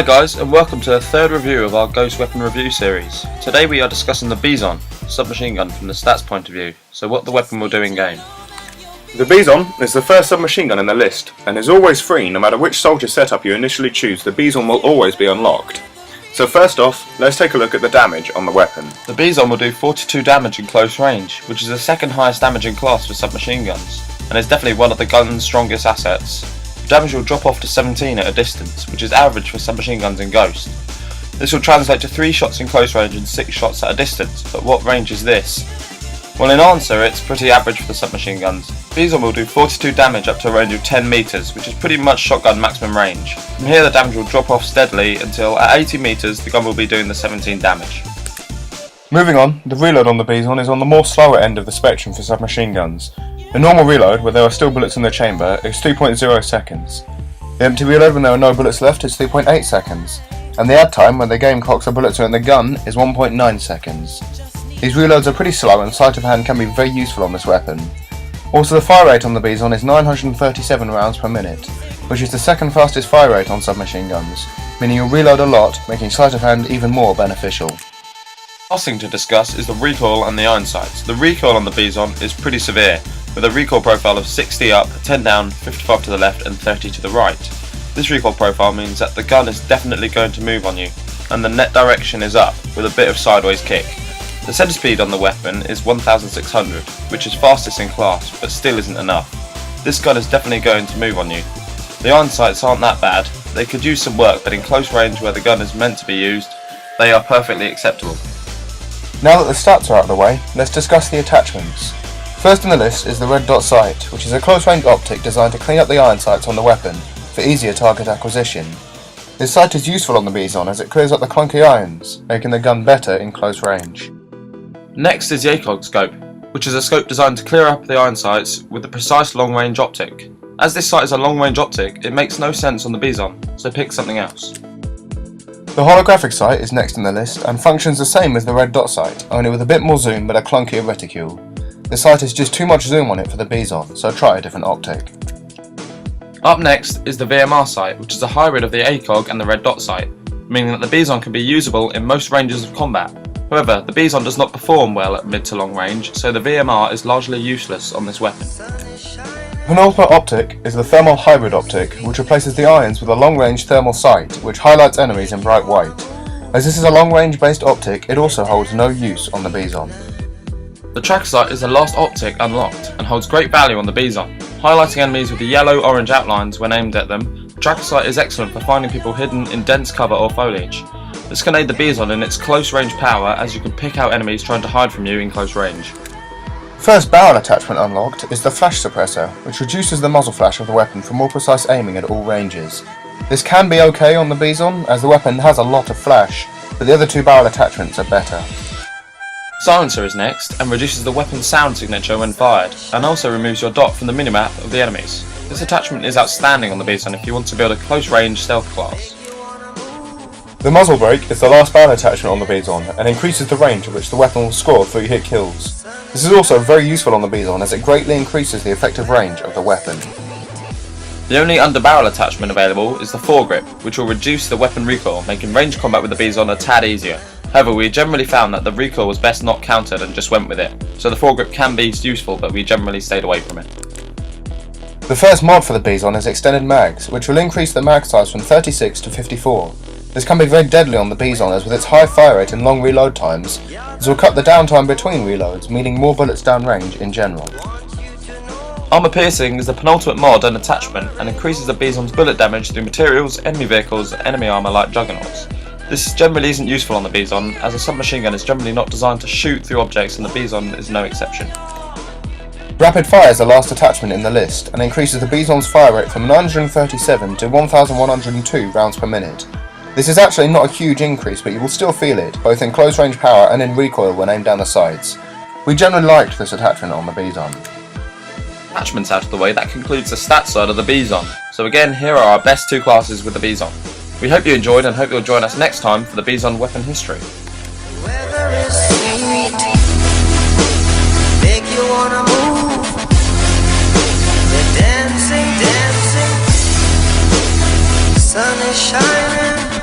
guys, and welcome to the third review of our Ghost Weapon review series. Today we are discussing the Bizon, submachine gun from the stats point of view, so what the weapon will do in game. The Bizon is the first submachine gun in the list, and is always free no matter which soldier setup you initially choose. The Bizon will always be unlocked. So first off, let's take a look at the damage on the weapon. The Bizon will do 42 damage in close range, which is the second highest damage in class for submachine guns, and is definitely one of the gun's strongest assets. Damage will drop off to 17 at a distance, which is average for submachine guns in Ghost. This will translate to 3 shots in close range and 6 shots at a distance, but what range is this? Well, in answer, it's pretty average for the submachine guns. Bizon will do 42 damage up to a range of 10 meters, which is pretty much shotgun maximum range. From here the damage will drop off steadily until at 80 meters the gun will be doing the 17 damage. Moving on, the reload on the Bizon is on the more slower end of the spectrum for submachine guns. The normal reload, where there are still bullets in the chamber, is 3.0 seconds. The empty reload when there are no bullets left is 3.8 seconds, and the add time when the game clocks the bullets are in the gun is 1.9 seconds. These reloads are pretty slow and sleight of hand can be very useful on this weapon. Also, the fire rate on the Bizon is 937 rounds per minute, which is the second fastest fire rate on submachine guns, meaning you'll reload a lot, making sleight of hand even more beneficial. Last thing to discuss is the recoil and the iron sights. The recoil on the Bizon is pretty severe, with a recoil profile of 60 up, 10 down, 55 to the left and 30 to the right. This recoil profile means that the gun is definitely going to move on you, and the net direction is up, with a bit of sideways kick. The centre speed on the weapon is 1600, which is fastest in class, but still isn't enough. This gun is definitely going to move on you. The iron sights aren't that bad, they could use some work, but in close range where the gun is meant to be used, they are perfectly acceptable. Now that the stats are out of the way, let's discuss the attachments. First in the list is the red dot sight, which is a close range optic designed to clean up the iron sights on the weapon for easier target acquisition. This sight is useful on the Bizon as it clears up the clunky irons, making the gun better in close range. Next is the ACOG scope, which is a scope designed to clear up the iron sights with a precise long range optic. As this sight is a long range optic, it makes no sense on the Bizon, so pick something else. The holographic sight is next in the list and functions the same as the red dot sight, only with a bit more zoom but a clunkier reticule. The sight is just too much zoom on it for the Bizon, so try a different optic. Up next is the VMR sight, which is a hybrid of the ACOG and the red dot sight, meaning that the Bizon can be usable in most ranges of combat. However, the Bizon does not perform well at mid to long range, so the VMR is largely useless on this weapon. The penultimate optic is the thermal hybrid optic, which replaces the irons with a long range thermal sight, which highlights enemies in bright white. As this is a long range based optic, it also holds no use on the Bizon. The tracker sight is the last optic unlocked and holds great value on the Bizon. Highlighting enemies with the yellow-orange outlines when aimed at them, the tracker sight is excellent for finding people hidden in dense cover or foliage. This can aid the Bizon in its close range power as you can pick out enemies trying to hide from you in close range. First barrel attachment unlocked is the flash suppressor, which reduces the muzzle flash of the weapon for more precise aiming at all ranges. This can be okay on the Bizon as the weapon has a lot of flash, but the other 2 barrel attachments are better. Silencer is next and reduces the weapon's sound signature when fired, and also removes your dot from the minimap of the enemies. This attachment is outstanding on the Bizon if you want to build a close range stealth class. The muzzle brake is the last barrel attachment on the Bizon and increases the range at which the weapon will score 3-hit kills. This is also very useful on the Bizon as it greatly increases the effective range of the weapon. The only underbarrel attachment available is the foregrip, which will reduce the weapon recoil, making range combat with the Bizon a tad easier. However, we generally found that the recoil was best not countered and just went with it, so the foregrip can be useful but we generally stayed away from it. The first mod for the Bizon is extended mags, which will increase the mag size from 36 to 54. This can be very deadly on the Bizon as with its high fire rate and long reload times, this will cut the downtime between reloads, meaning more bullets down range in general. Armor piercing is the penultimate mod and attachment and increases the Bizon's bullet damage through materials, enemy vehicles, and enemy armor like juggernauts. This generally isn't useful on the Bizon as a submachine gun is generally not designed to shoot through objects and the Bizon is no exception. Rapid fire is the last attachment in the list and increases the Bizon's fire rate from 937 to 1102 rounds per minute. This is actually not a huge increase, but you will still feel it, both in close range power and in recoil when aimed down the sides. We generally liked this attachment on the Bizon. Attachments out of the way, that concludes the stats side of the Bizon. So again, here are our best 2 classes with the Bizon. We hope you enjoyed and hope you'll join us next time for the Bizon weapon history. Sun is shining.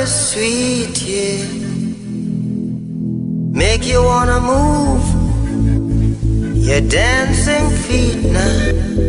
sweet, yeah. Make you wanna move your dancing feet now.